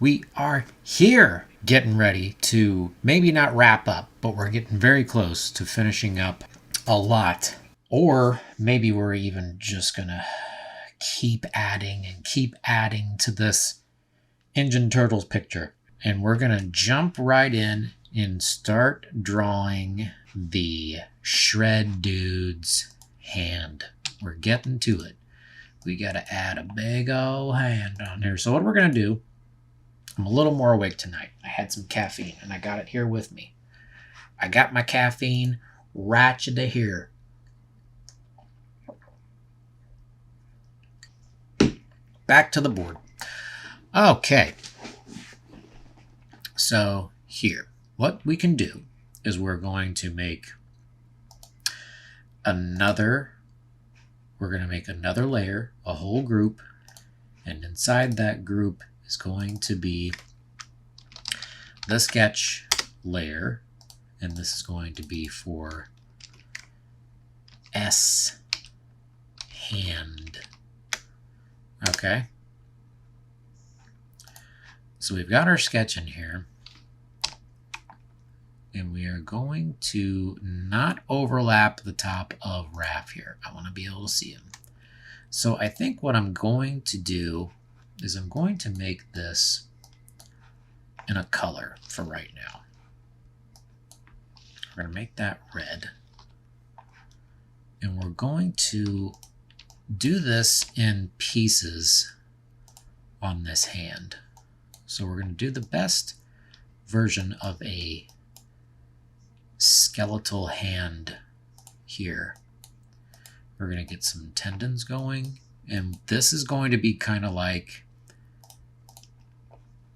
We are here getting ready to maybe not wrap up, but we're getting very close to finishing up a lot. Or maybe we're even just going to keep adding to this Ninja Turtles picture. And we're going to jump right in and start drawing the Shred Dude's hand. We're getting to it. We got to add a big old hand on here. So what we're going to do, I'm a little more awake tonight. I had some caffeine and I got it here with me. I got my caffeine right to here. Back to the board. Okay. So here, what we can do is we're going to make another layer, a whole group, and inside that group is going to be the sketch layer, and this is going to be for S hand. Okay. So we've got our sketch in here, and we are going to not overlap the top of Raph here. I want to be able to see him. So I think what I'm going to do is I'm going to make this in a color for right now. We're going to make that red. And we're going to do this in pieces on this hand. So we're going to do the best version of a skeletal hand here. We're going to get some tendons going, and this is going to be kind of like,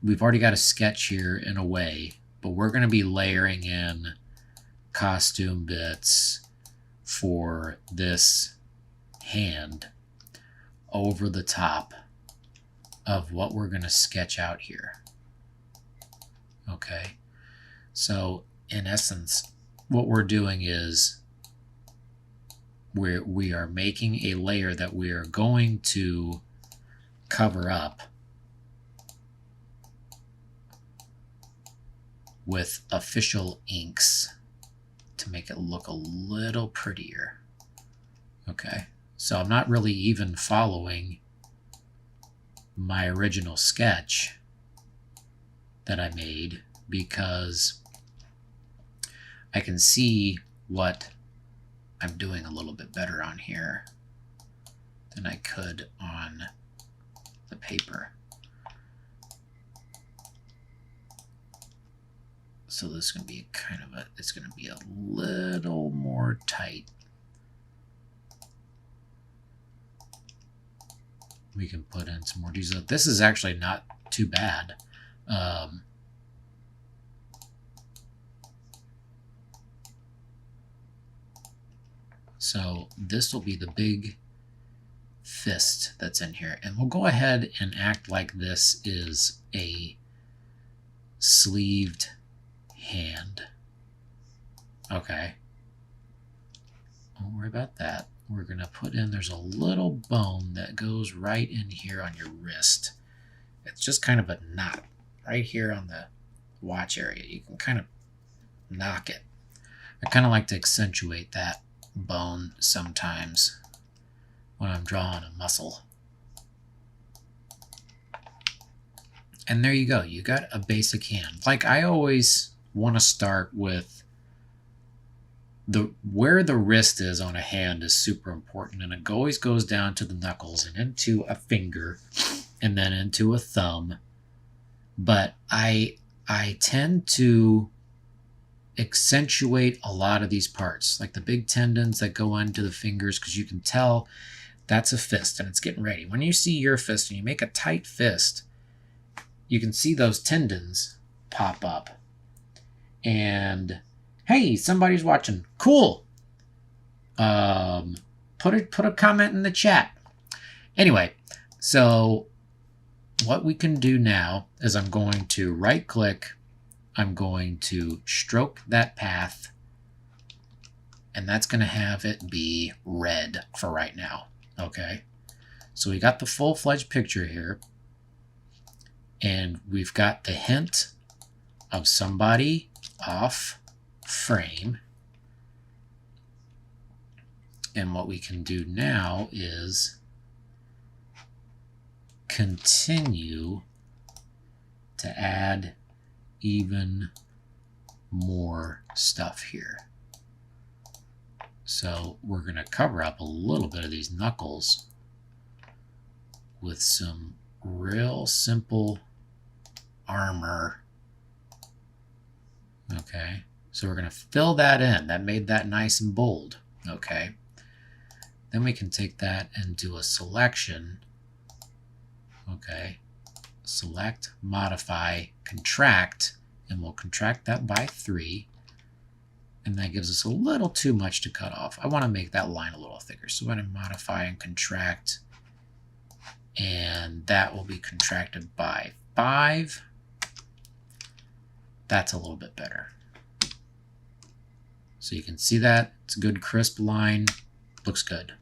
we've already got a sketch here in a way, but we're going to be layering in costume bits for this hand over the top of what we're going to sketch out here. Okay, so in essence, what we're doing is we are making a layer that we are going to cover up with official inks to make it look a little prettier. Okay, so I'm not really even following my original sketch that I made because I can see what I'm doing a little bit better on here than I could on the paper. So this is going to be it's going to be a little more tight. We can put in some more detail. This is actually not too bad. So this will be the big fist that's in here. And we'll go ahead and act like this is a sleeved hand. Okay. Don't worry about that. We're going to put in, there's a little bone that goes right in here on your wrist. It's just kind of a knot right here on the watch area. You can kind of knock it. I kind of like to accentuate that bone sometimes when I'm drawing a muscle. And there you go. You got a basic hand. Like, I always want to start with where the wrist is on a hand is super important, and it always goes down to the knuckles and into a finger and then into a thumb. But I tend to accentuate a lot of these parts, like the big tendons that go into the fingers, because you can tell that's a fist and it's getting ready. When you see your fist and you make a tight fist, you can see those tendons pop up. And hey, somebody's watching. Cool. Put a comment in the chat. Anyway, so what we can do now is I'm going to right click. I'm going to stroke that path, and that's going to have it be red for right now. Okay. So we got the full-fledged picture here. And we've got the hint of somebody off frame. And what we can do now is continue to add even more stuff here. So we're going to cover up a little bit of these knuckles with some real simple armor. Okay, so we're going to fill that in. That made that nice and bold. Okay, then we can take that and do a selection. Okay, select, modify, contract, and we'll contract that by 3. And that gives us a little too much to cut off. I want to make that line a little thicker. So I'm going to modify and contract. And that will be contracted by 5. That's a little bit better. So you can see that. It's a good crisp line. Looks good.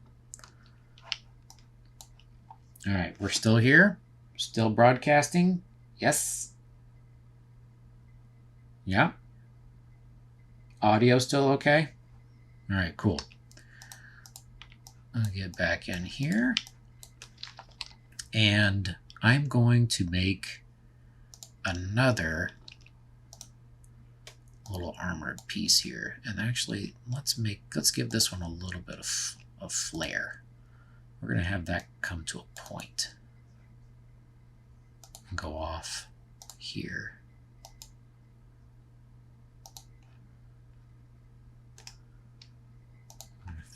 All right, we're still here. Still broadcasting. Yes. Yeah. Audio still okay? All right, cool. I'll get back in here. And I'm going to make another little armored piece here. And actually, let's give this one a little bit of flair. We're going to have that come to a point and go off here.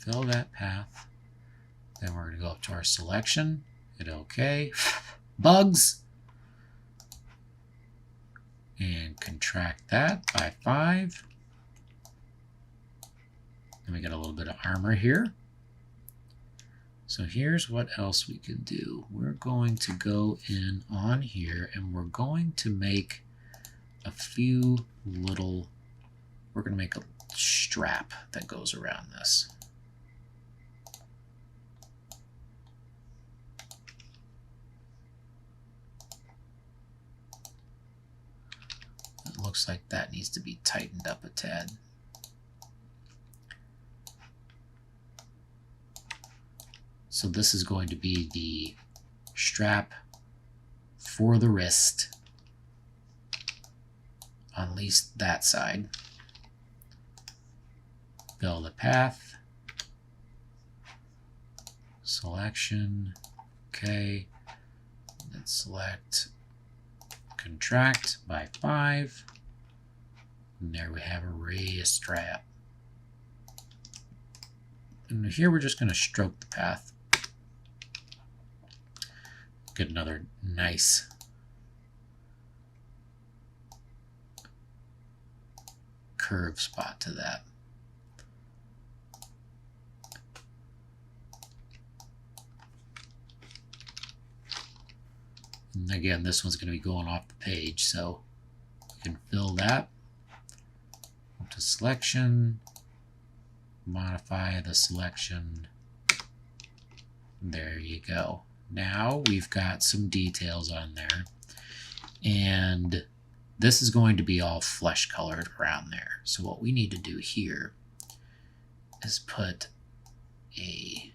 Fill that path. Then we're going to go up to our selection. Hit OK. Bugs. And contract that by 5. Then we got a little bit of armor here. So here's what else we can do. We're going to go in on here and we're going to make a few little, we're going to make a strap that goes around this. Looks like that needs to be tightened up a tad. So this is going to be the strap for the wrist, on at least that side. Fill the path, selection, okay, then select, contract by 5. And there we have a wrist strap. And here we're just going to stroke the path. Get another nice curve spot to that. And again, this one's going to be going off the page, so we can fill that. Go to selection, modify the selection. There you go. Now we've got some details on there, and this is going to be all flesh colored around there. So what we need to do here is put a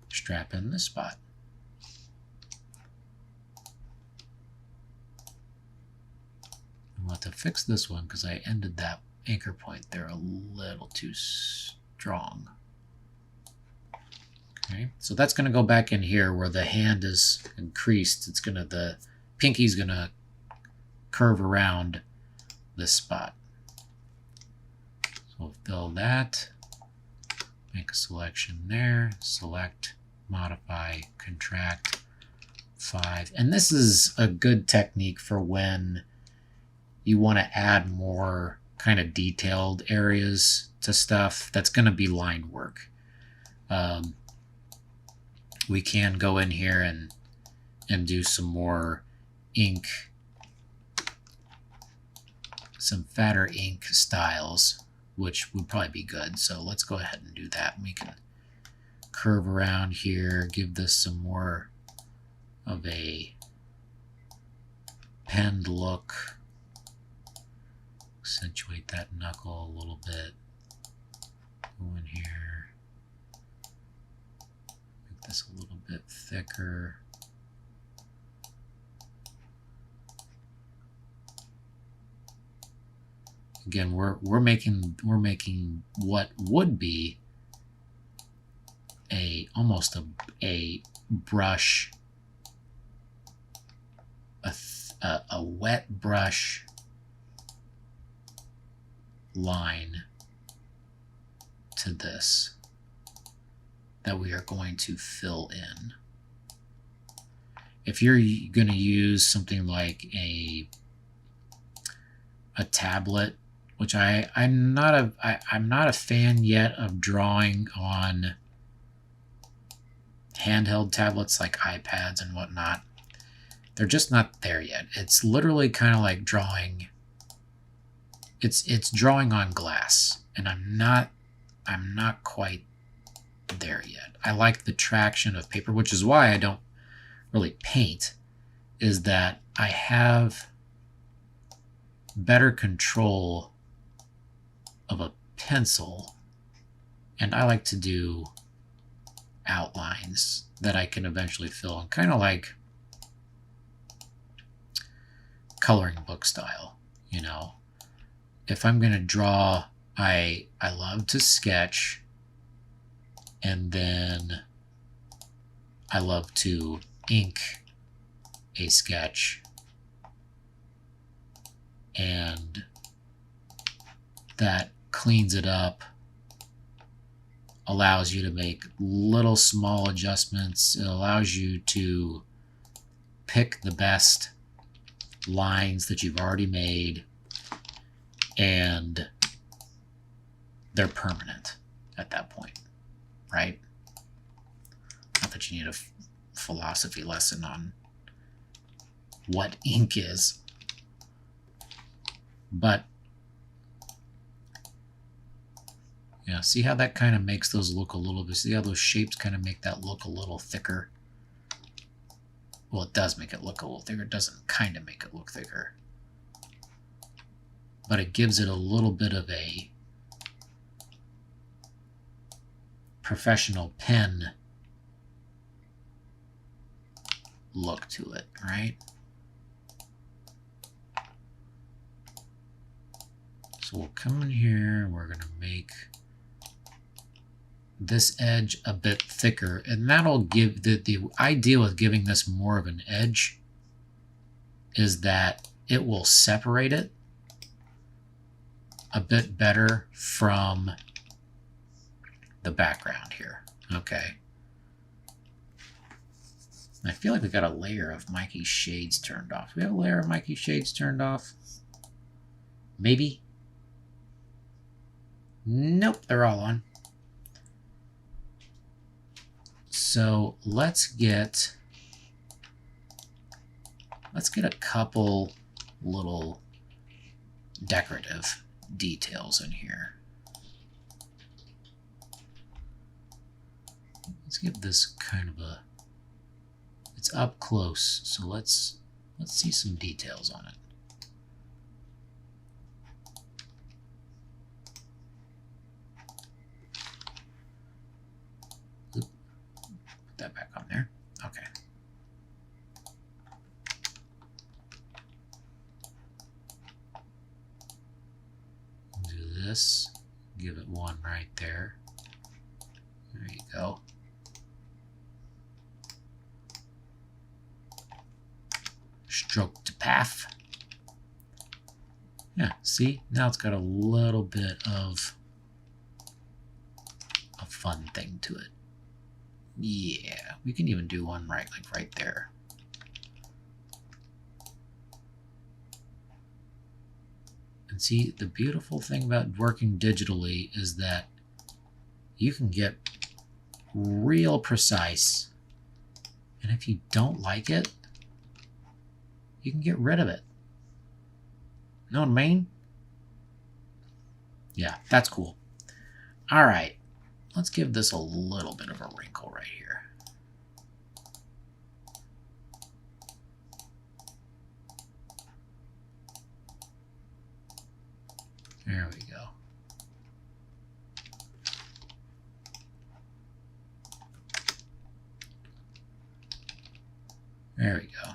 strap in this spot. We'll have to fix this one because I ended that anchor point there a little too strong. Okay, so that's going to go back in here where the hand is increased. It's going to, the pinky's going to curve around this spot. So we'll fill that, make a selection there, select, modify, contract, 5. And this is a good technique for when you want to add more kind of detailed areas to stuff that's going to be line work. We can go in here and do some more ink, some fatter ink styles, which would probably be good. So let's go ahead and do that. We can curve around here, give this some more of a penned look. Accentuate that knuckle a little bit. Go in here. Make this a little bit thicker. Again, we're making what would be almost a brush, a wet brush line to this that we are going to fill in. If you're going to use something like a tablet, which I'm not a fan yet of drawing on handheld tablets like iPads and whatnot. They're just not there yet. It's literally kind of like drawing. It's drawing on glass, and I'm not quite there yet. I like the traction of paper, which is why I don't really paint, is that I have better control of a pencil, and I like to do outlines that I can eventually fill in, kind of like coloring book style. You know, if I'm going to draw, I love to sketch, and then I love to ink a sketch, and that cleans it up, allows you to make little small adjustments. It allows you to pick the best lines that you've already made, and they're permanent at that point, right? Not that you need a philosophy lesson on what ink is, but yeah, see how that kind of makes those look a little bit, see how those shapes kind of make that look a little thicker? Well, it does make it look a little thicker. It doesn't kind of make it look thicker, but it gives it a little bit of a professional pen look to it, right? So we'll come in here, we're going to make this edge a bit thicker, and that'll give the idea with giving this more of an edge is that it will separate it a bit better from the background here. Okay. I feel like we got a layer of Mikey's shades turned off. Do we have a layer of Mikey's shades turned off? Maybe. Nope, they're all on. So let's get a couple little decorative details in here. Let's give this kind of a, it's up close, so let's see some details on it. Oop, put that back on there. Okay. Do this, give it one right there. There you go. Stroke to path. Yeah, see? Now it's got a little bit of a fun thing to it. Yeah, we can even do one right there. And see, the beautiful thing about working digitally is that you can get real precise. And if you don't like it, you can get rid of it. Know what I mean? Yeah, that's cool. All right, let's give this a little bit of a wrinkle right here. There we go. There we go.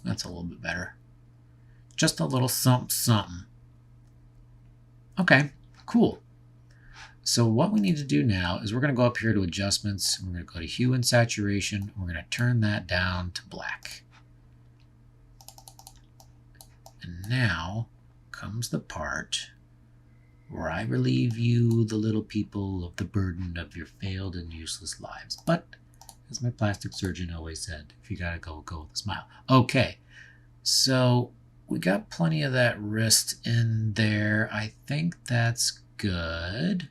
That's a little bit better. Just a little something, something. Okay, cool. So what we need to do now is we're going to go up here to adjustments. We're going to go to hue and saturation. We're going to turn that down to black. And now comes the part where I relieve you, the little people, of the burden of your failed and useless lives. But, as my plastic surgeon always said, if you gotta go, go with a smile. Okay, so we got plenty of that wrist in there. I think that's good.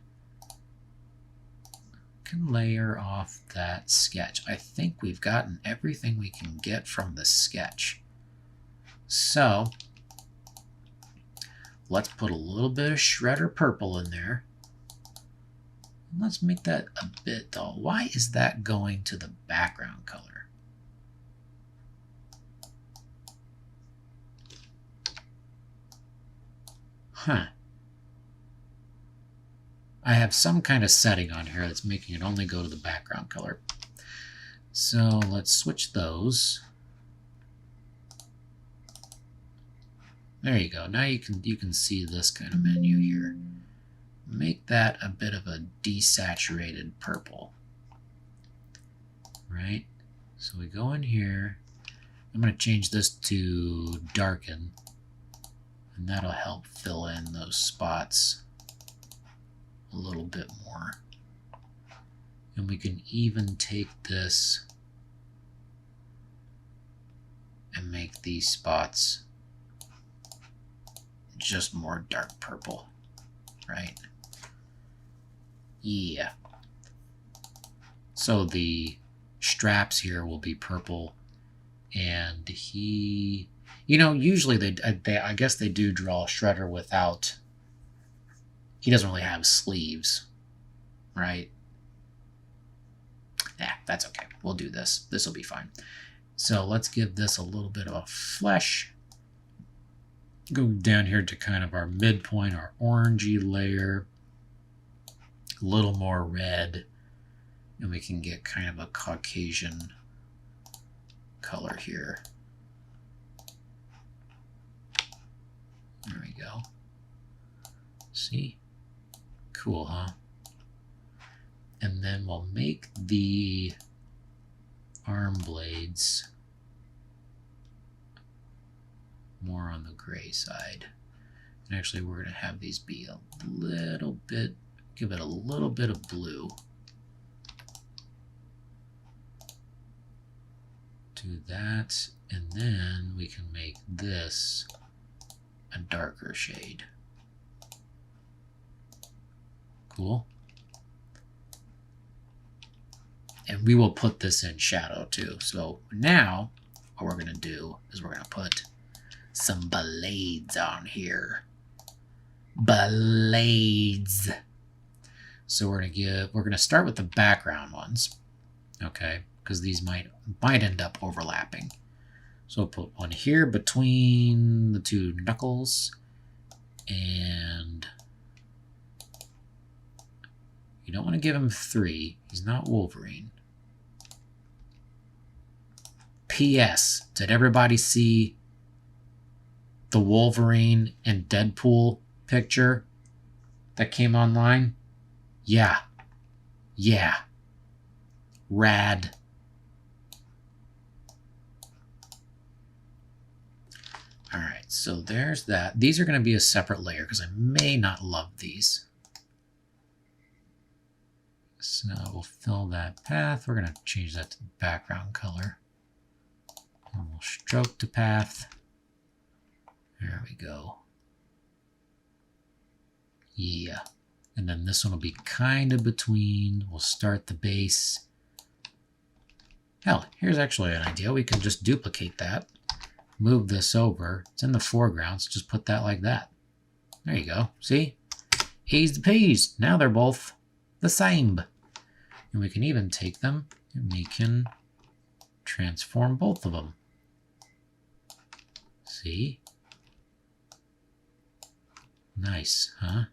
Can layer off that sketch. I think we've gotten everything we can get from the sketch. So let's put a little bit of shredder purple in there. Let's make that a bit dull. Why is that going to the background color? Huh. I have some kind of setting on here that's making it only go to the background color. So let's switch those. There you go. Now you can see this kind of menu here. Make that a bit of a desaturated purple. Right? So we go in here. I'm going to change this to darken. And that'll help fill in those spots a little bit more. And we can even take this and make these spots just more dark purple, right? Yeah. So the straps here will be purple, and he, you know, usually they I guess they do draw a shredder without, he doesn't really have sleeves, right? Yeah, that's okay. We'll do this. This will be fine. So let's give this a little bit of a flesh. Go down here to kind of our midpoint, our orangey layer. A little more red. And we can get kind of a Caucasian color here. There we go. See? Cool, huh? And then we'll make the arm blades more on the gray side. And actually we're going to have these be a little bit, give it a little bit of blue. Do that, and then we can make this a darker shade. Cool. And we will put this in shadow too. So now what we're going to do is we're going to put some blades on here. Blades. So we're going to start with the background ones. Okay, because these might end up overlapping. So we'll put one here between the two knuckles, and you don't want to give him 3. He's not Wolverine. P.S. Did everybody see the Wolverine and Deadpool picture that came online? Yeah. Yeah. Rad. Alright, so there's that. These are going to be a separate layer because I may not love these. So we'll fill that path. We're going to change that to the background color. And we'll stroke the path. There we go. Yeah. And then this one will be kind of between. We'll start the base. Hell, here's actually an idea. We can just duplicate that. Move this over. It's in the foreground, so just put that like that. There you go. See? E's the peas. Now they're both the same. And we can even take them and we can transform both of them. See? Nice, huh?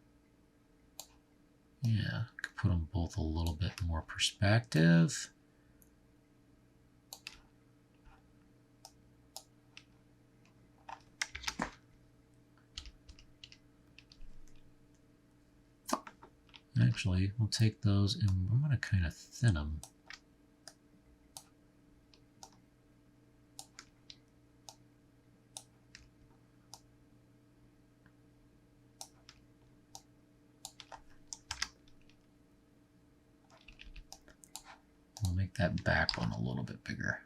Yeah, could put them both a little bit more perspective. Actually, we'll take those and I'm going to kind of thin them. We'll make that back one a little bit bigger.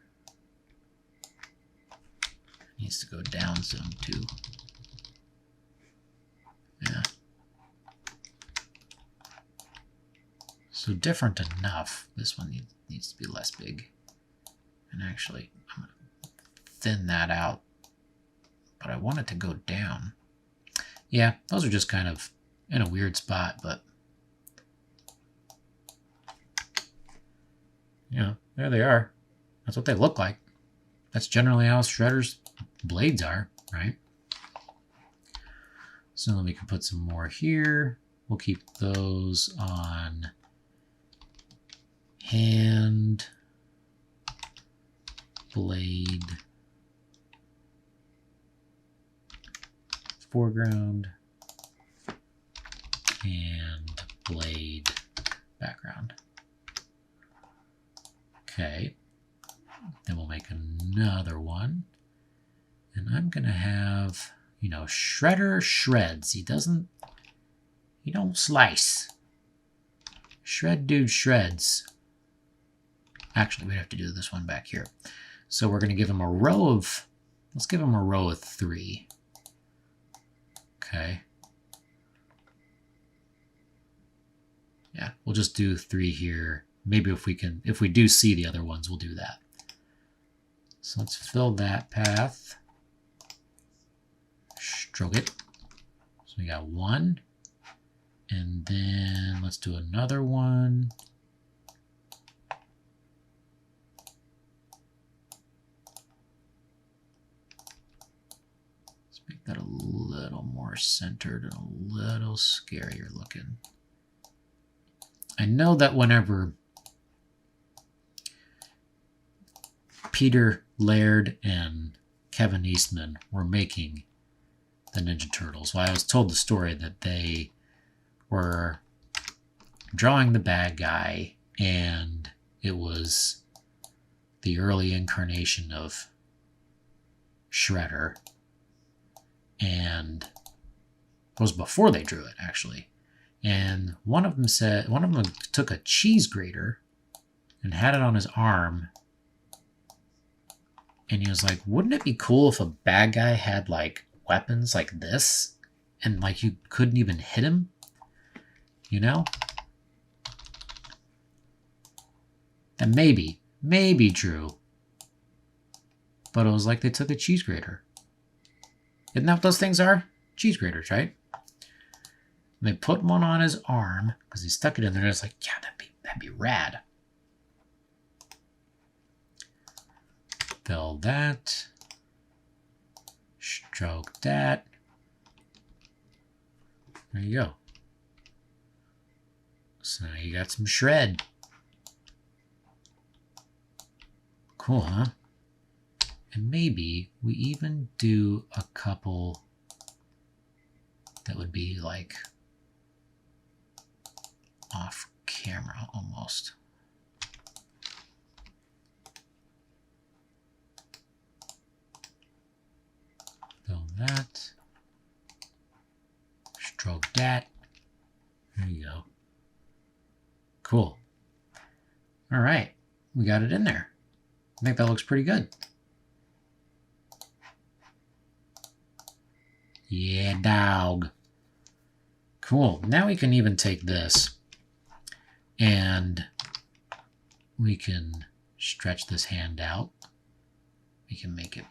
It needs to go down some too. Yeah. So different enough. This one needs to be less big. And actually, I'm going to thin that out. But I want it to go down. Yeah, those are just kind of in a weird spot, but you know, there they are. That's what they look like. That's generally how Shredder's blades are, right? So then we can put some more here. We'll keep those on hand, blade, foreground, and blade background. Okay, then we'll make another one. And I'm gonna have, you know, Shredder shreds. He don't slice. Shred dude shreds. Actually, we have to do this one back here. So we're gonna give him a row of, let's give him a row of 3. Okay. Yeah, we'll just do 3 here. Maybe if we do see the other ones, we'll do that. So let's fill that path. Stroke it. So we got 1. And then let's do another one. Let's make that a little more centered and a little scarier looking. I know that whenever Peter Laird and Kevin Eastman were making the Ninja Turtles, well, I was told the story that they were drawing the bad guy and it was the early incarnation of Shredder, and it was before they drew it actually. And one of them took a cheese grater and had it on his arm. And he was like, wouldn't it be cool if a bad guy had like weapons like this and like you couldn't even hit him? You know? And maybe true. But it was like they took a cheese grater. Isn't that what those things are? Cheese graters, right? And they put one on his arm because he stuck it in there. And it's like, yeah, that'd be rad. Fill that. Stroke that. There you go. So now you got some shred. Cool, huh? And maybe we even do a couple that would be like off camera almost. Fill that. Stroke that. There you go. Cool. All right. We got it in there. I think that looks pretty good. Yeah, dog. Cool. Now we can even take this and we can stretch this hand out. We can make it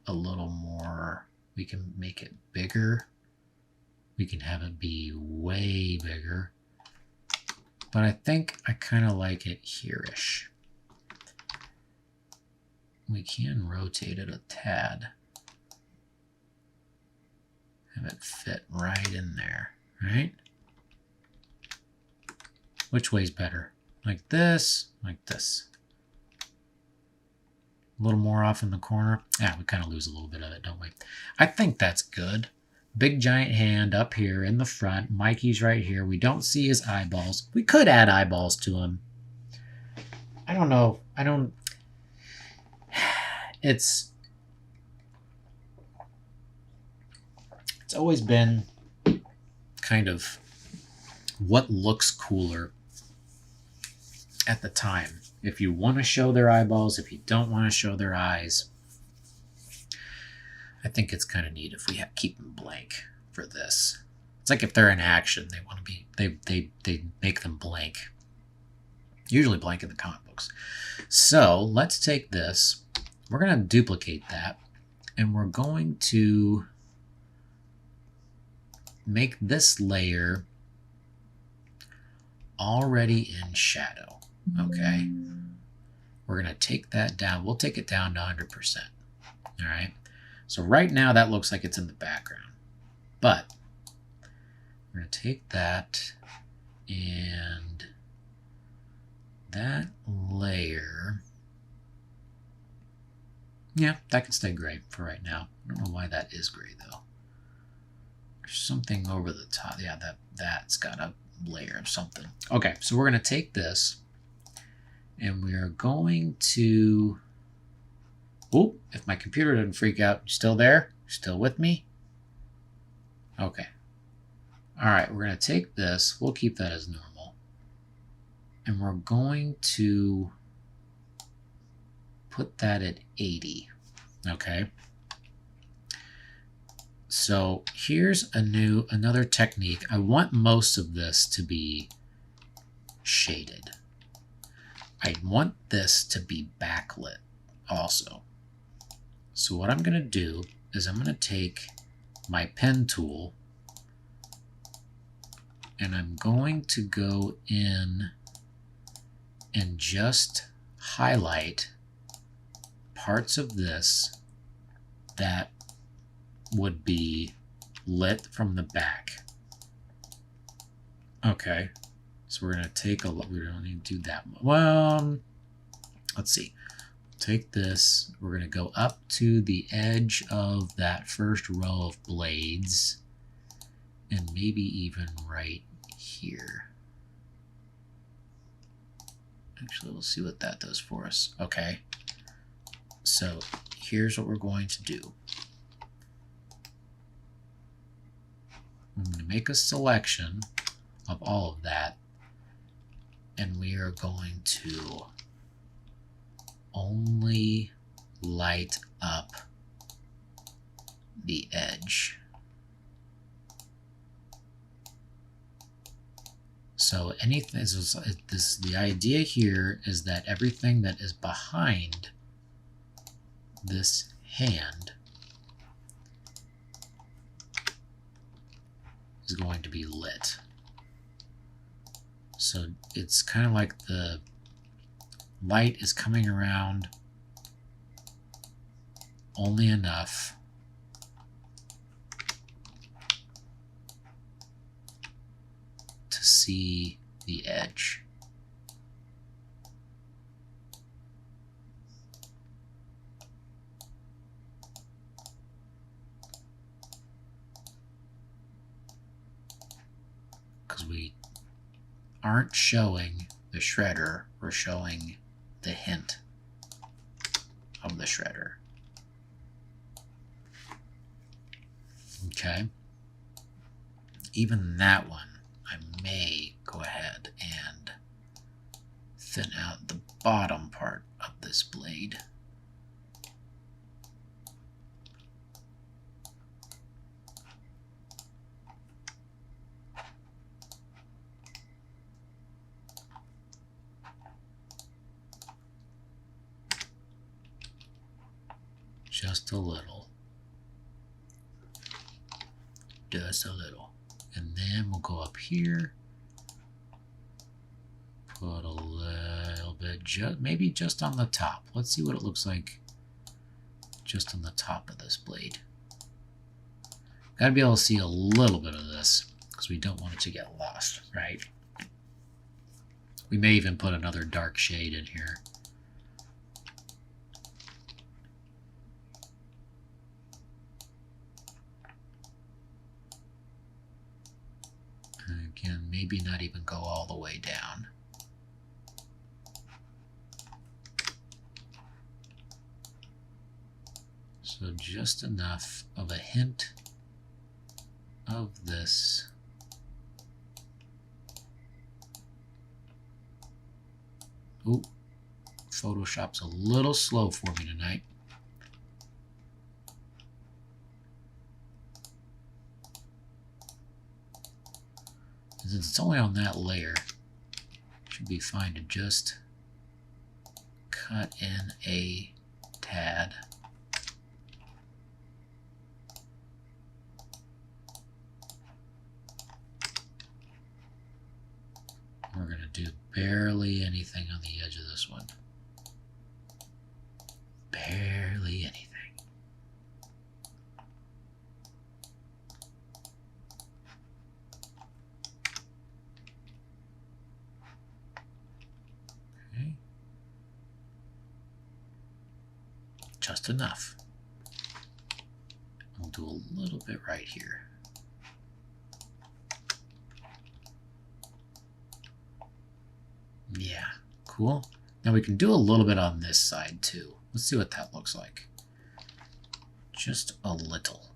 a little more, we can make it bigger. We can have it be way bigger. But I think I kind of like it here-ish. We can rotate it a tad. Have it fit right in there, right? Which way's better? Like this, like this. A little more off in the corner. Yeah, we kind of lose a little bit of it, don't we? I think that's good. Big giant hand up here in the front. Mikey's right here. We don't see his eyeballs. We could add eyeballs to him. I don't know. It's always been kind of what looks cooler at the time. If you want to show their eyeballs, if you don't want to show their eyes, I think it's kind of neat if we keep them blank for this. It's like if they're in action, they want to be, they make them blank. Usually blank in the comic books. So let's take this. We're going to duplicate that, and we're going to make this layer already in shadow. Okay. We're going to take that down. We'll take it down to 100%. All right. So right now that looks like it's in the background, but we're going to take that and that layer. Yeah, that can stay gray for right now. I don't know why that is gray though. There's something over the top. Yeah, that's got a layer of something. Okay, so we're going to take this and we are going to... Oh, if my computer didn't freak out, you still there? Still with me? Okay. All right, we're going to take this. We'll keep that as normal. And we're going to put that at 80. Okay. So here's another technique. I want most of this to be shaded. I want this to be backlit also. So what I'm going to do is I'm going to take my pen tool and I'm going to go in and just highlight parts of this that would be lit from the back. Okay, so we're going to take a look. We don't need to do that much. Well, let's see. Take this, we're going to go up to the edge of that first row of blades and maybe even right here. Actually, we'll see what that does for us. Okay, so here's what we're going to do. I'm going to make a selection of all of that, and we are going to only light up the edge. So anything, the idea here is that everything that is behind this hand is going to be lit. So it's kind of like the light is coming around only enough to see the edge. Because we aren't showing the shredder, we're showing the hint of the shredder. Okay. Even that one, I may go ahead and thin out the bottom part of this blade. Just a little. Just a little. And then we'll go up here. Put a little bit, maybe just on the top. Let's see what it looks like just on the top of this blade. Got to be able to see a little bit of this because we don't want it to get lost, right? We may even put another dark shade in here. And again, maybe not even go all the way down. So just enough of a hint of this. Ooh, Photoshop's a little slow for me tonight. Since it's only on that layer, it should be fine to just cut in a tad. We're going to do barely anything on the edge of this one. Barely anything. Okay. Just enough. We'll do a little bit right here. Yeah, cool. Now we can do a little bit on this side too. Let's see what that looks like. Just a little.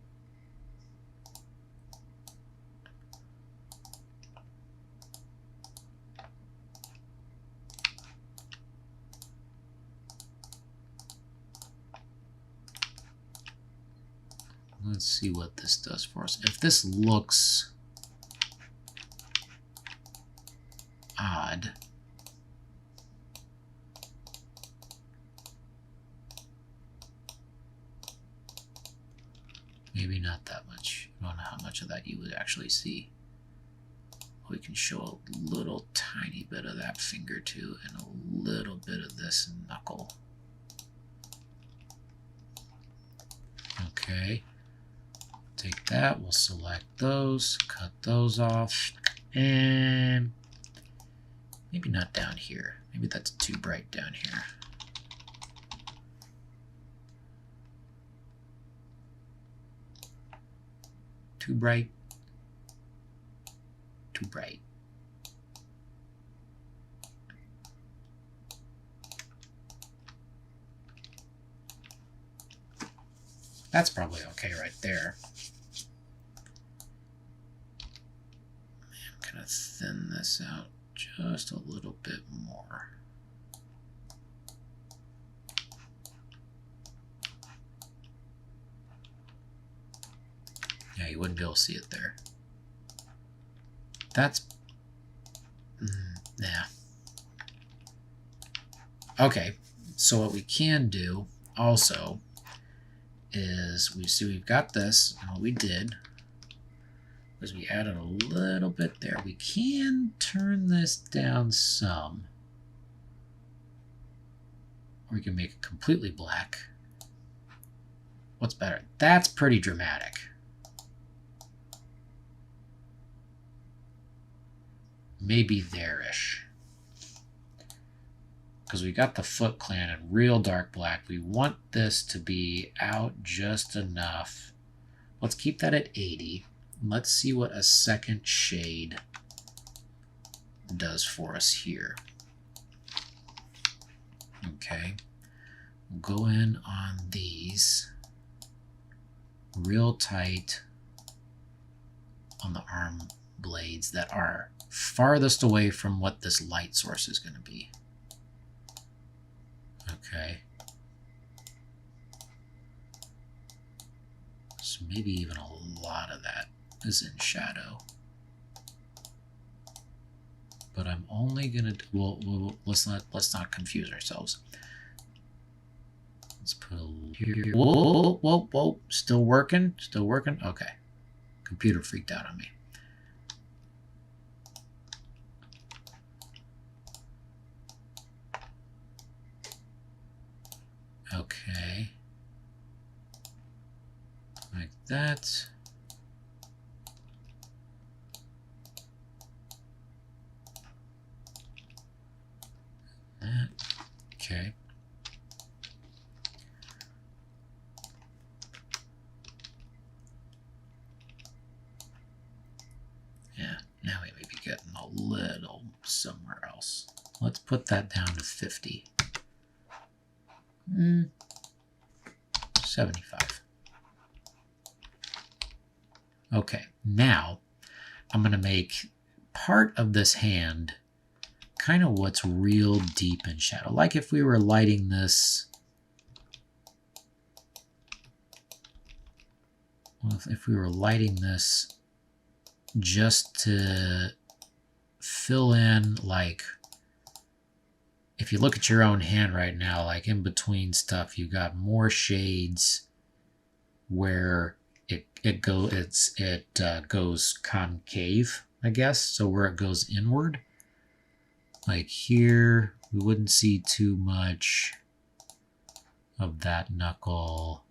Let's see what this does for us. If this looks odd, maybe not that much. I don't know how much of that you would actually see. We can show a little tiny bit of that finger too, and a little bit of this knuckle. Okay. Take that, we'll select those, cut those off, and maybe not down here. Maybe that's too bright down here. Too bright. Too bright. That's probably okay right there. I'm gonna thin this out just a little bit more. Yeah, you wouldn't be able to see it there. That's... yeah. Okay, so what we can do also is we see we've got this, and what we did was we added a little bit there. We can turn this down some, or we can make it completely black. What's better? That's pretty dramatic. Maybe there-ish. Because we got the Foot Clan in real dark black. We want this to be out just enough. Let's keep that at 80. Let's see what a second shade does for us here. Okay. We'll go in on these real tight on the arm blades that are farthest away from what this light source is going to be. Okay. So maybe even a lot of that is in shadow. But I'm only gonna do, well, let's not confuse ourselves. Let's put a little here. Whoa. Still working? Still working? Okay. Computer freaked out on me. Okay. Like that. mouse. Let's put that down to 50. 75. Okay, now I'm going to make part of this hand kind of what's real deep in shadow. Like if we were lighting this, well, if we were lighting this just to fill in, like if you look at your own hand right now, like in between stuff, you got more shades where it goes concave, I guess. So where it goes inward, like here, we wouldn't see too much of that knuckle.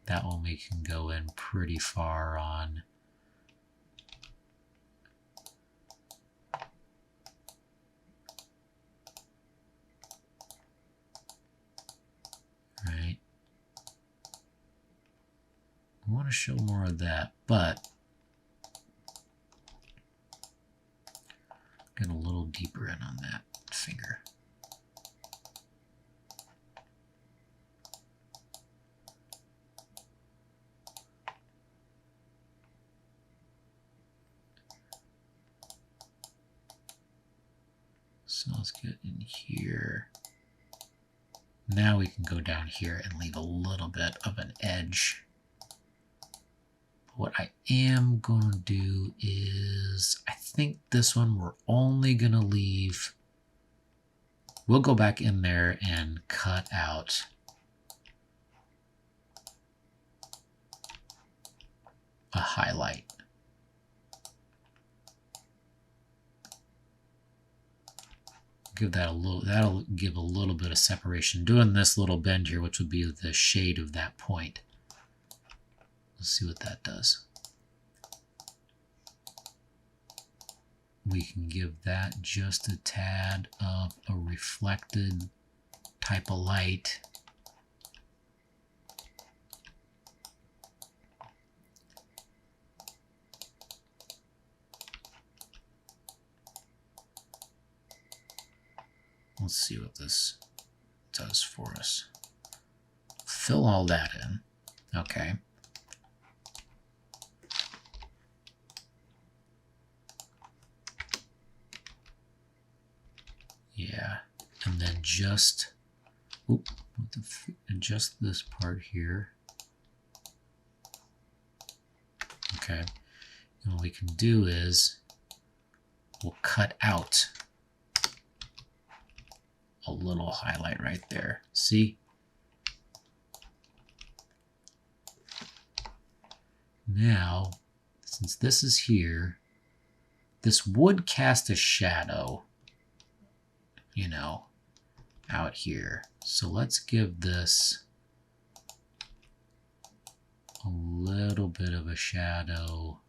That one we can go in pretty far on. Right. I want to show more of that, but get a little deeper in on that finger. So let's get in here. Now we can go down here and leave a little bit of an edge. What I am going to do is, I think this one we're only going to leave, we'll go back in there and cut out a highlight. Give that a little, that'll give a little bit of separation. Doing this little bend here, which would be the shade of that point. Let's see what that does. We can give that just a tad of a reflected type of light. Let's see what this does for us. Fill all that in. Okay. Yeah, and then just adjust this part here. Okay, and what we can do is we'll cut out a little highlight right there. See? Now, since this is here, this would cast a shadow, you know, out here. So let's give this a little bit of a shadow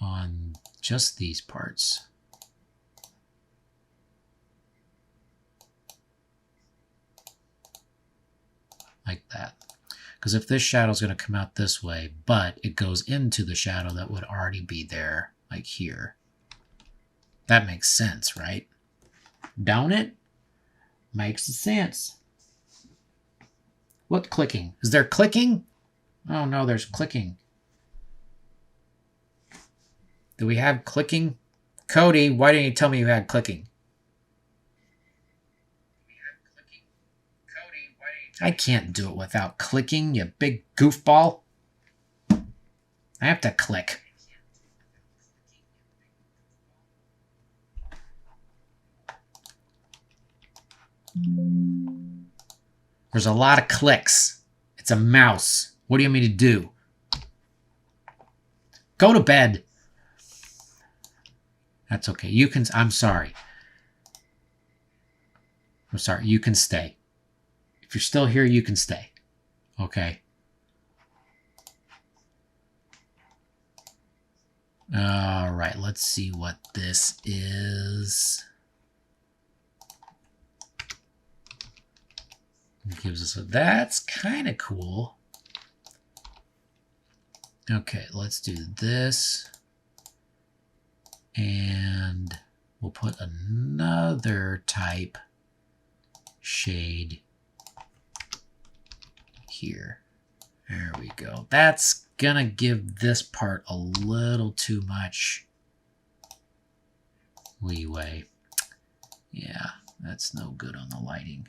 on just these parts. Like that. Because if this shadow is going to come out this way, but it goes into the shadow that would already be there, like here. That makes sense, right? Don't it? Makes sense. What clicking? Is there clicking? Oh no, there's clicking. Do we have clicking? Cody, why didn't you tell me you had clicking? I can't do it without clicking, you big goofball. I have to click. There's a lot of clicks. It's a mouse. What do you want me to do? Go to bed. That's okay. You can, I'm sorry. I'm sorry. You can stay. If you're still here, you can stay. Okay. All right. Let's see what this is. It gives us a, that's kind of cool. Okay, let's do this. And we'll put another type shade here. There we go. That's gonna give this part a little too much leeway. Yeah, that's no good on the lighting.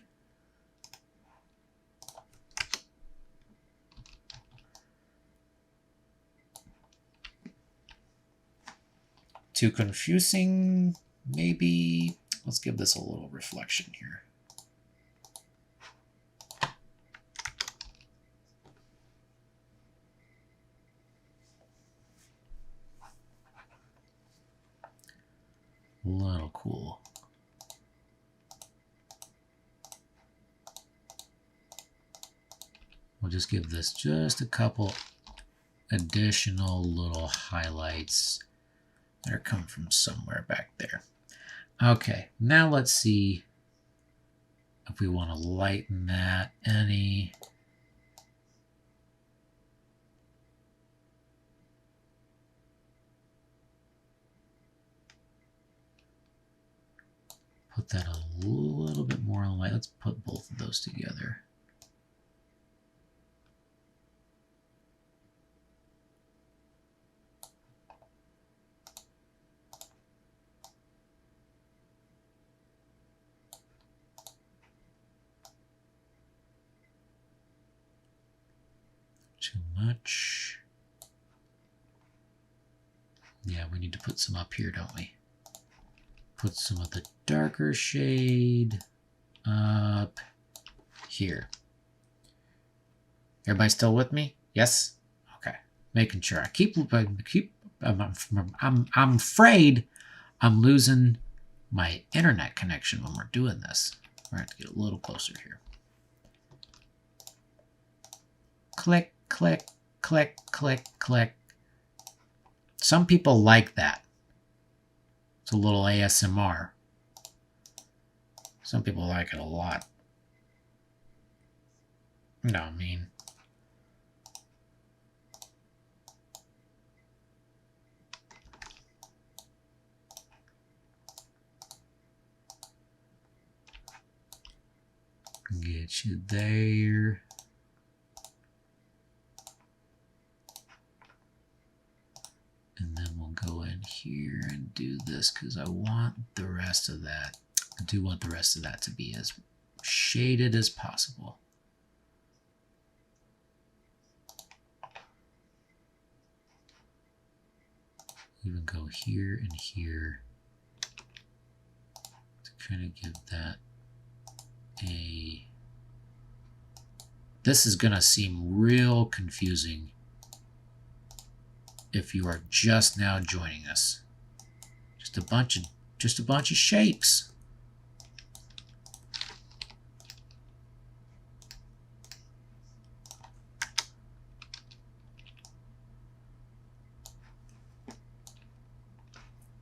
Too confusing, maybe. Let's give this a little reflection here. A little cool. We'll just give this just a couple additional little highlights that are coming from somewhere back there. Okay, now let's see if we want to lighten that any. Put that a little bit more on light. Let's put both of those together. Too much. Yeah, we need to put some up here, don't we? Put some of the darker shade up here. Everybody still with me? Yes? Okay. Making sure. I'm afraid I'm losing my internet connection when we're doing this. We're going to have to get a little closer here. Click, click, click, click, click. Some people like that. It's a little ASMR. Some people like it a lot. No, I mean, get you there. And then we'll go in here and do this because I want the rest of that. I do want the rest of that to be as shaded as possible. Even go here and here to kind of give that a... This is going to seem real confusing if you are just now joining us. Just a bunch of shapes.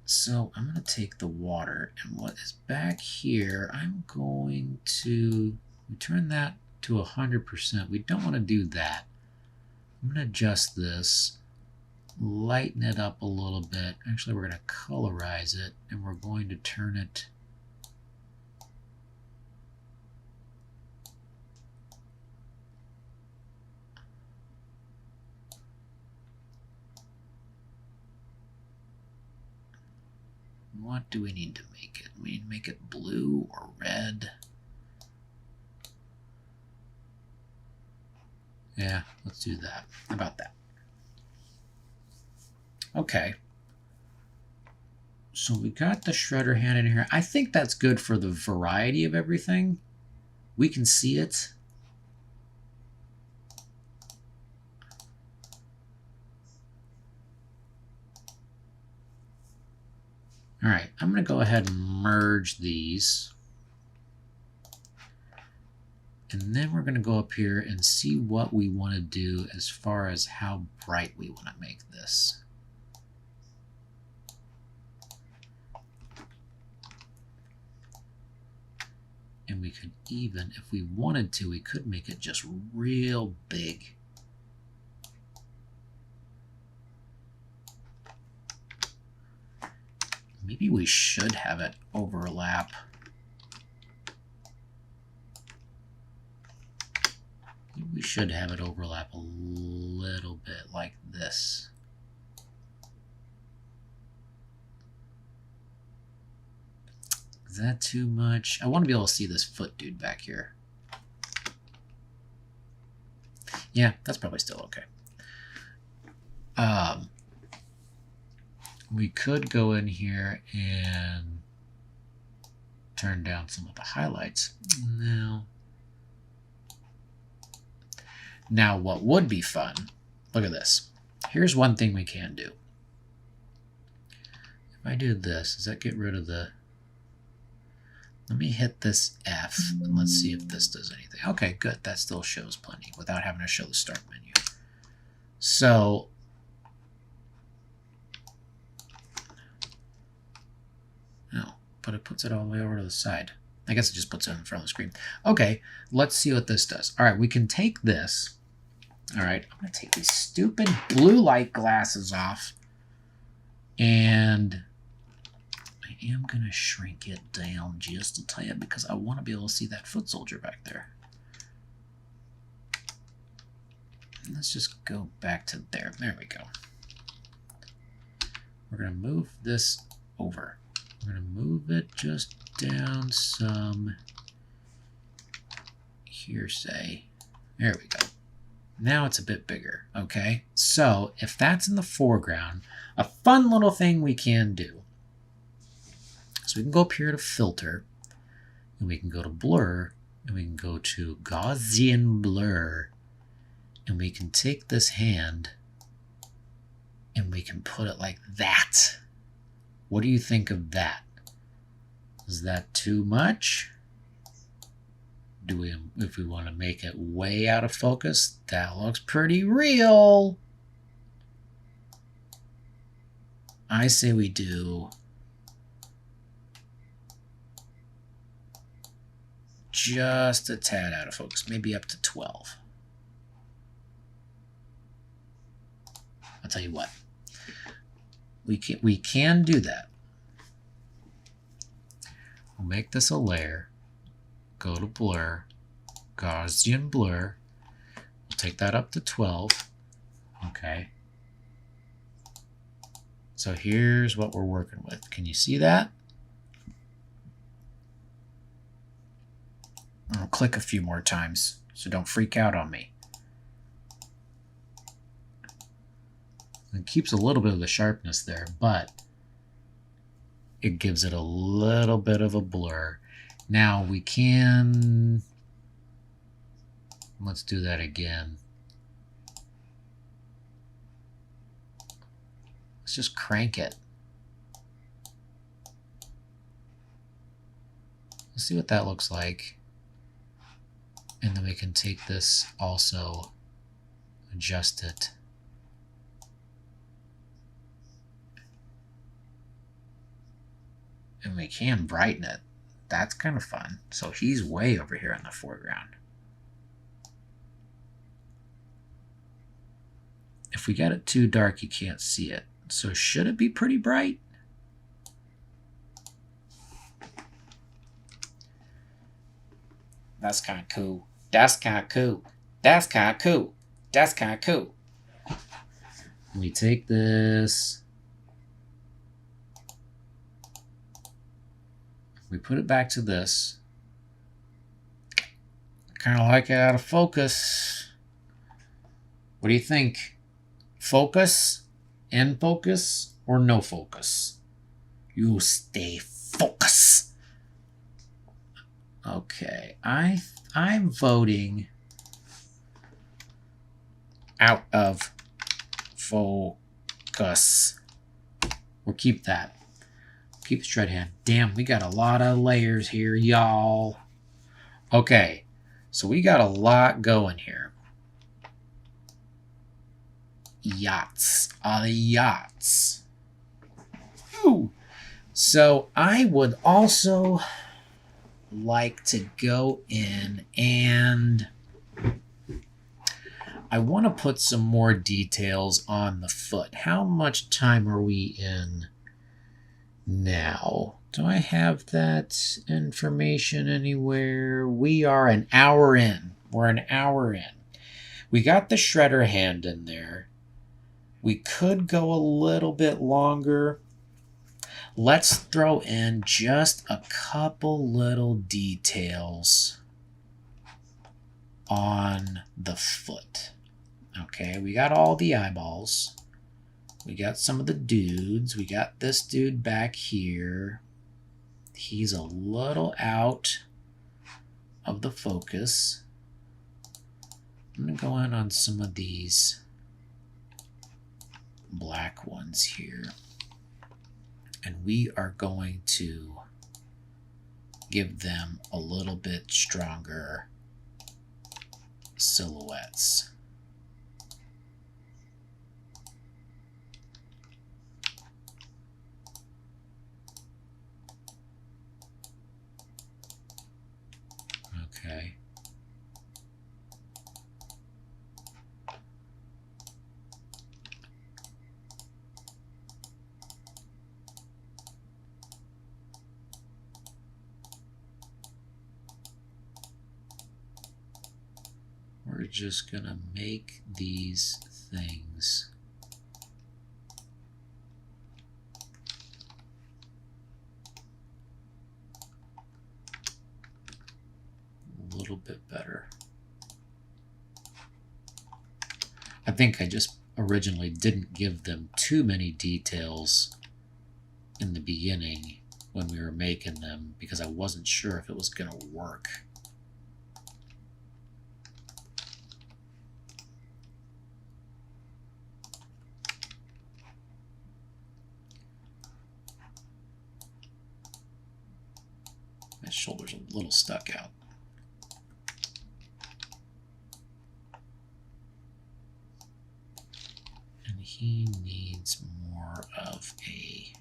So I'm going to take the water, and what is back here, I'm going to turn that to 100%. We don't want to do that. I'm going to adjust this, lighten it up a little bit. Actually, we're going to colorize it, and we're going to turn it what do we need to make it? We need to make it blue or red. Yeah, let's do that. How about that? Okay. So we got the shredder hand in here. I think that's good for the variety of everything. We can see it. All right, I'm going to go ahead and merge these. And then we're going to go up here and see what we want to do as far as how bright we want to make this. And we could even, if we wanted to, we could make it just real big. Maybe we should have it overlap. Maybe we should have it overlap a little bit like this. Is that too much? I want to be able to see this foot dude back here. Yeah, that's probably still okay. We could go in here and turn down some of the highlights. Now what would be fun, look at this. Here's one thing we can do. If I do this, does that get rid of the... Let me hit this F, and let's see if this does anything. Okay, good. That still shows plenty without having to show the start menu. So... No, but it puts it all the way over to the side. I guess it just puts it in front of the screen. Okay, let's see what this does. All right, we can take this. All right, I'm going to take these stupid blue light glasses off. And I am going to shrink it down just a tad because I want to be able to see that foot soldier back there. And let's just go back to there. There we go. We're going to move this over. We're going to move it just down some here, say. There we go. Now it's a bit bigger, okay? So if that's in the foreground, a fun little thing we can do. So we can go up here to filter, and we can go to blur, and we can go to Gaussian blur, and we can take this hand, and we can put it like that. What do you think of that? Is that too much? Do we, if we want to make it way out of focus, that looks pretty real. I say we do just a tad out of focus, maybe up to 12. I'll tell you what, we can do that. We'll make this a layer. Go to blur, Gaussian blur. We'll take that up to 12. Okay. So here's what we're working with. Can you see that? I'll click a few more times, so don't freak out on me. It keeps a little bit of the sharpness there, but it gives it a little bit of a blur. Now we can, let's do that again. Let's just crank it. Let's see what that looks like. And then we can take this also, adjust it. And we can brighten it. That's kind of fun. So he's way over here in the foreground. If we get it too dark, you can't see it. So should it be pretty bright? That's kind of cool. That's kind of cool. That's kind of cool. That's kind of cool. We take this. We put it back to this. Kind of like it out of focus. What do you think? Focus? In focus? Or no focus? You stay focus. Okay. I'm voting out of focus. We'll keep that. Keep the straight hand. Damn, we got a lot of layers here, y'all. Okay, so we got a lot going here. Yachts. Yachts. Ooh. So I would also like to go in and I want to put some more details on the foot. How much time are we in Now, do I have that information anywhere? We are an hour in. We're an hour in. We got the shredder hand in there. We could go a little bit longer. Let's throw in just a couple little details on the foot. Okay, we got all the eyeballs. We got some of the dudes. We got this dude back here. He's a little out of the focus. I'm going to go in on some of these black ones here. And we are going to give them a little bit stronger silhouettes. Okay. We're just gonna make these things a little bit better. I think I just originally didn't give them too many details in the beginning when we were making them because I wasn't sure if it was gonna work. My shoulder's a little stuck out. And he needs more of a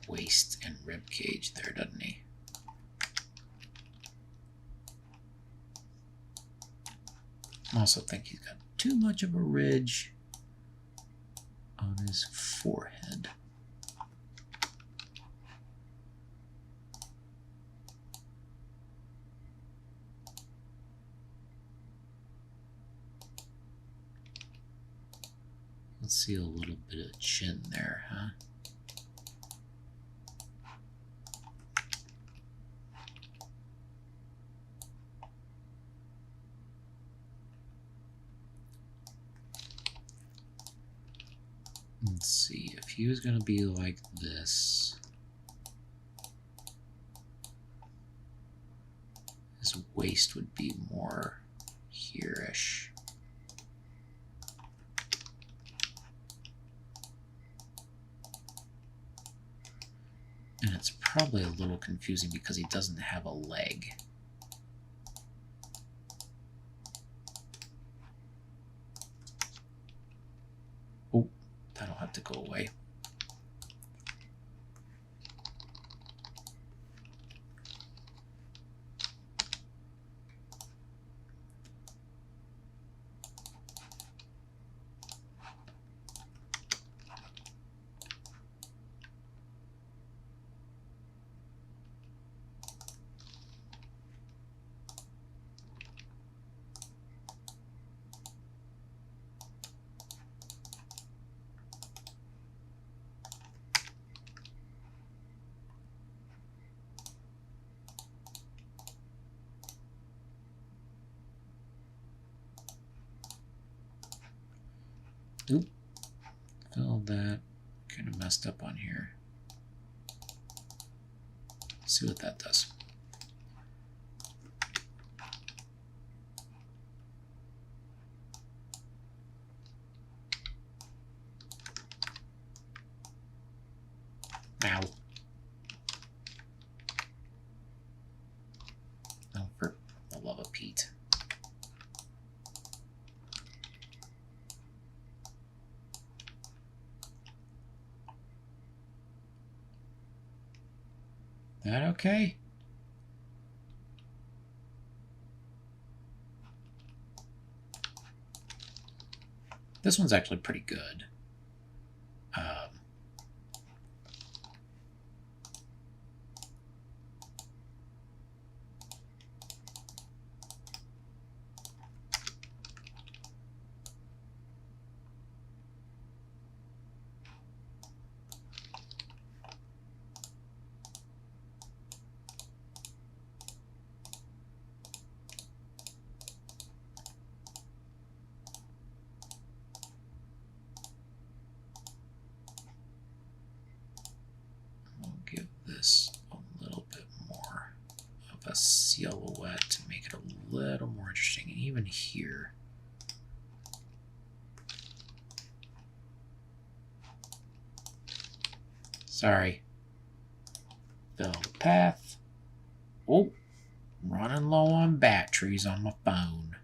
waist and rib cage there, doesn't he? I also think he's got too much of a ridge on his forehead. Let's see a little bit of chin there, huh? Let's see, if he was going to be like this, his waist would be more here-ish. And it's probably a little confusing because he doesn't have a leg. Oh, that'll have to go away. Oop, feel that kind of messed up on here. Let's see what that does. Ow. Oh, for the love of Pete. That okay? This one's actually pretty good. We'll give this a little bit more of a silhouette to make it a little more interesting. And even here, sorry, fill the path. Oh, running low on batteries on my phone.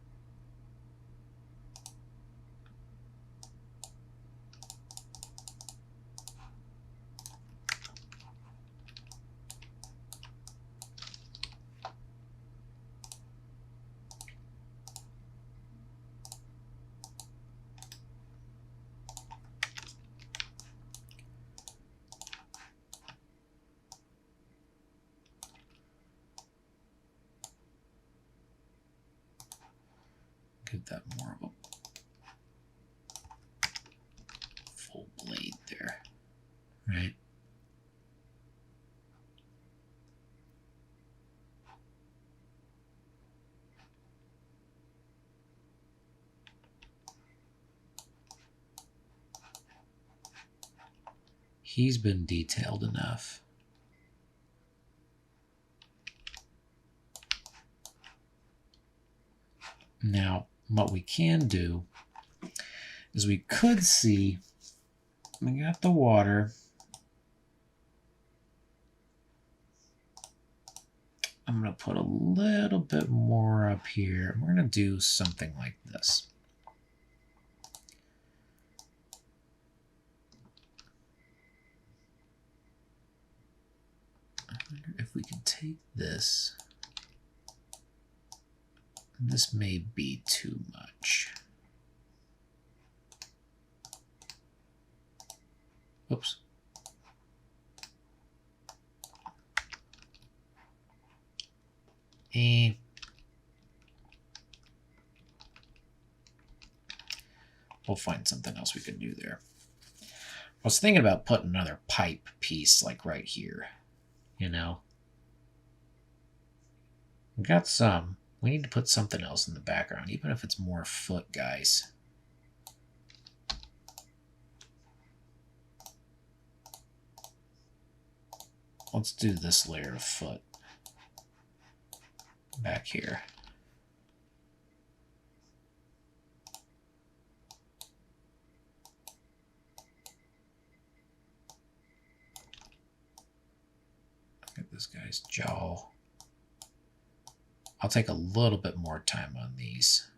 Give that more of a full blade there, right? He's been detailed enough. Now, what we can do is we could see, we got the water. I'm going to put a little bit more up here. We're going to do something like this. I wonder if we can take this. This may be too much. Oops. We'll find something else we can do there. I was thinking about putting another pipe piece like right here, you know. We got some. We need to put something else in the background, even if it's more foot, guys. Let's do this layer of foot back here. Look at this guy's jaw. I'll take a little bit more time on these.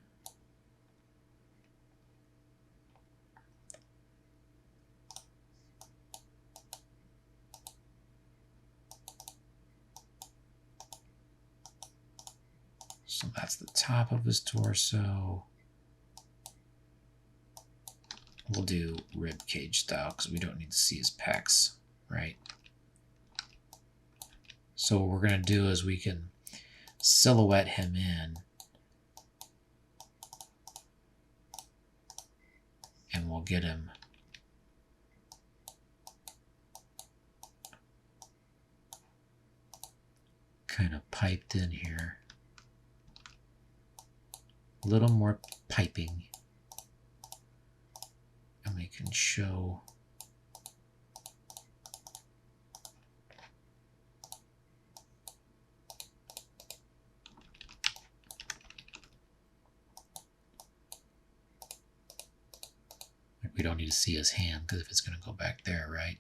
So that's the top of his torso. We'll do rib cage style because we don't need to see his pecs, right? So what we're going to do is we can silhouette him in, and we'll get him kind of piped in here. A little more piping, and we can show we don't need to see his hand because if it's going to go back there, right?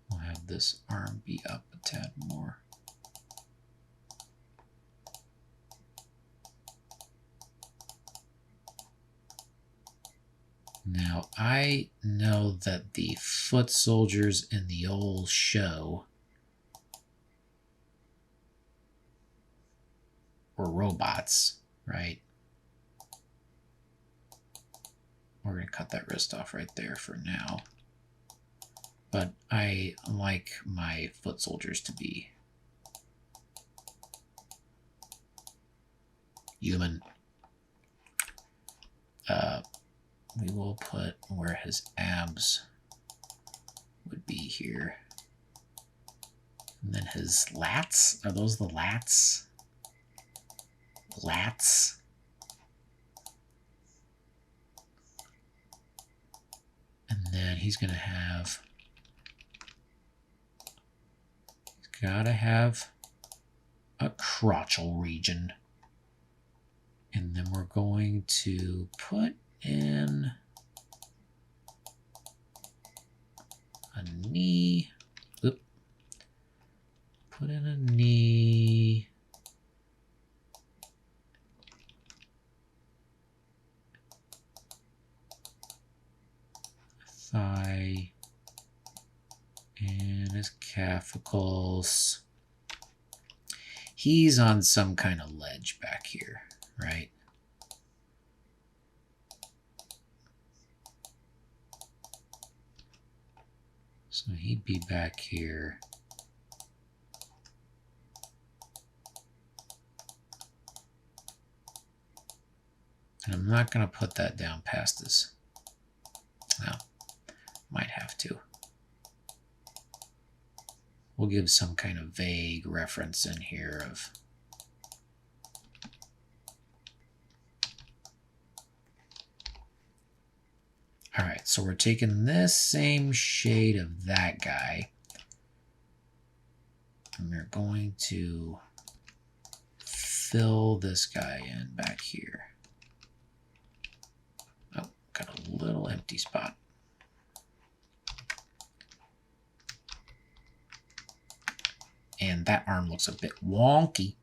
We'll have this arm be up a tad more. Now, I know that the foot soldiers in the old show or robots, right? We're going to cut that wrist off right there for now. But I like my foot soldiers to be human. We will put where his abs would be here. And then his lats, are those the lats? Lats? And then he's going to have, he's got to have a crotchal region. And then we're going to put in a knee. Oop. Put in a knee. Thigh. And his clavicles. He's on some kind of ledge back here, right? So he'd be back here. And I'm not going to put that down past his. Well, might have to. We'll give some kind of vague reference in here of all right, so we're taking this same shade of that guy and we're going to fill this guy in back here. Oh, got a little empty spot. And that arm looks a bit wonky.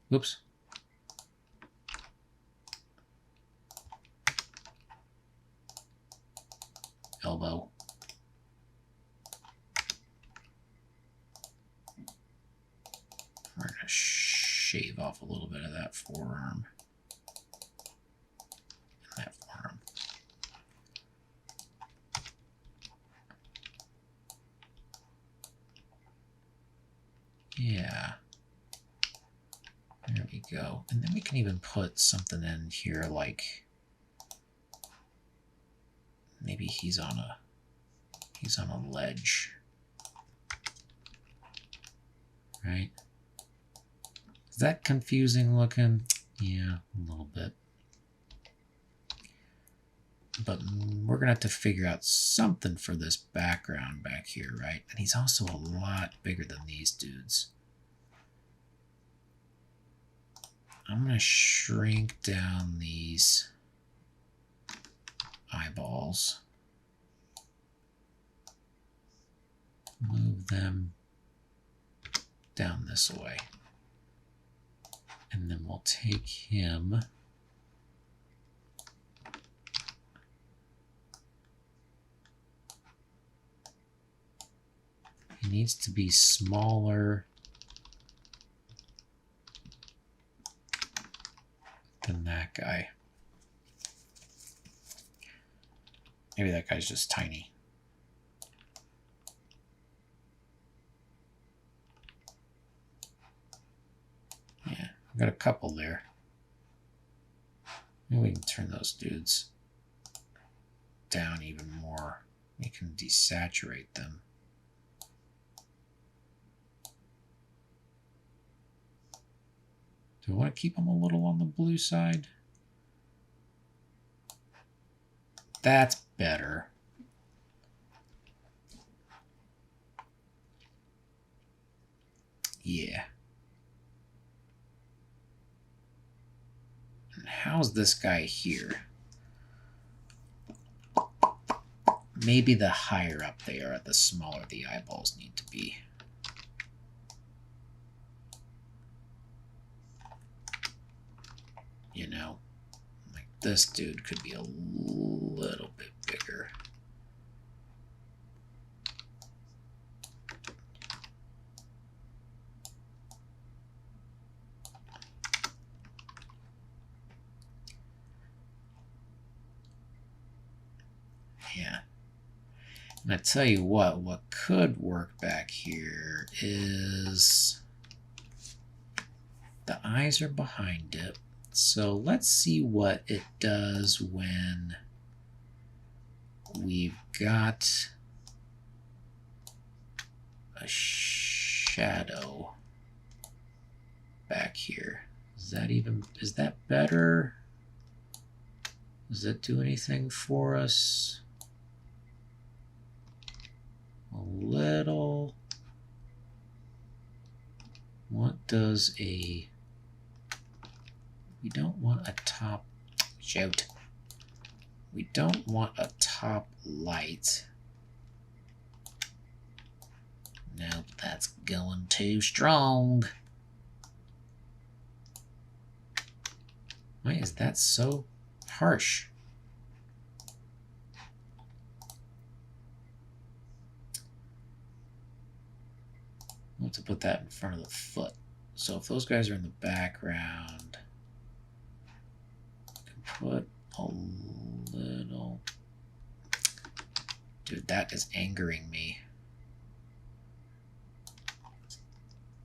Whoops. Elbow. We're going to shave off a little bit of that forearm. And that forearm. Yeah. There we go. And then we can even put something in here like maybe he's on a ledge. Right? Is that confusing looking? Yeah, a little bit. But we're going to have to figure out something for this background back here, right? And he's also a lot bigger than these dudes. I'm going to shrink down these eyeballs. Move them down this way. And then we'll take him. He needs to be smaller than that guy. Maybe that guy's just tiny. Yeah, I've got a couple there. Maybe we can turn those dudes down even more. We can desaturate them. Do I want to keep them a little on the blue side? That's better. Yeah. And how's this guy here? Maybe the higher up they are, the smaller the eyeballs need to be. You know, like this dude could be a little bit bigger. Yeah. And I tell you what could work back here is the eyes are behind it. So let's see what it does when we've got a shadow back here. Is that better? Does that do anything for us? A little. What does we don't want a top, shoot. We don't want a top light. Nope, that's going too strong. Why is that so harsh? I'll have to put that in front of the foot. So if those guys are in the background, I can put a little... Dude, that is angering me.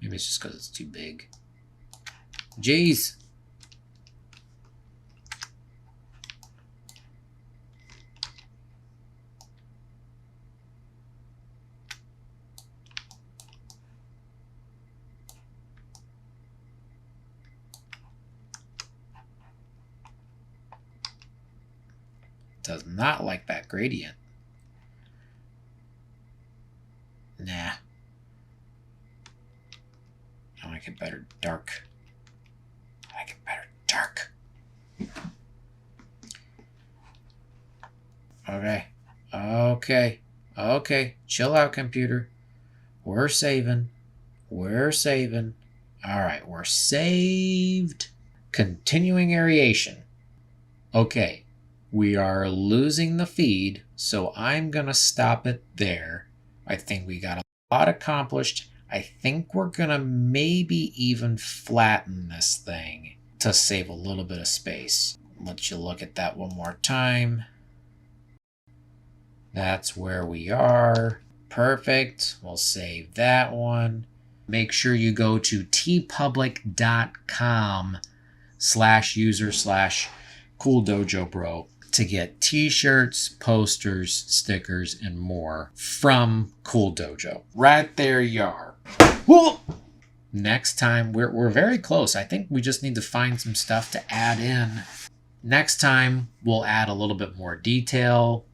Maybe it's just because it's too big. Jeez. Does not like that gradient. Nah. I like it better dark. I like it better dark. Okay. Chill out, computer. We're saving. All right, we're saved. Continuing aeration. Okay, we are losing the feed, so I'm going to stop it there. I think we got a lot accomplished. I think we're going to maybe even flatten this thing to save a little bit of space. Let you look at that one more time. That's where we are. Perfect. We'll save that one. Make sure you go to tpublic.com/user/CoolDojoBro to get t-shirts, posters, stickers, and more from Cool Dojo. Right there you are. Whoa! Next time, we're very close. I think we just need to find some stuff to add in. Next time, we'll add a little bit more detail,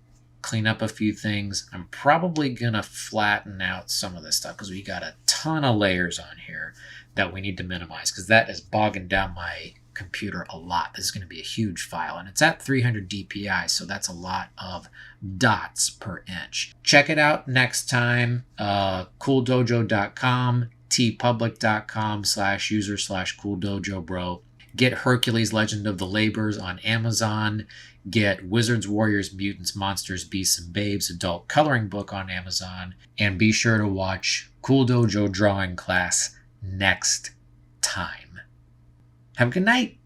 clean up a few things. I'm probably going to flatten out some of this stuff because we got a ton of layers on here that we need to minimize because that is bogging down my computer a lot. This is going to be a huge file, and it's at 300 DPI, so that's a lot of dots per inch. Check it out next time. CoolDojo.com, tpublic.com/user/CoolDojoBro. Get Hercules Legend of the Labors on Amazon. Get Wizards, Warriors, Mutants, Monsters, Beasts, and Babes adult coloring book on Amazon. And be sure to watch Cool Dojo drawing class next time. Have a good night.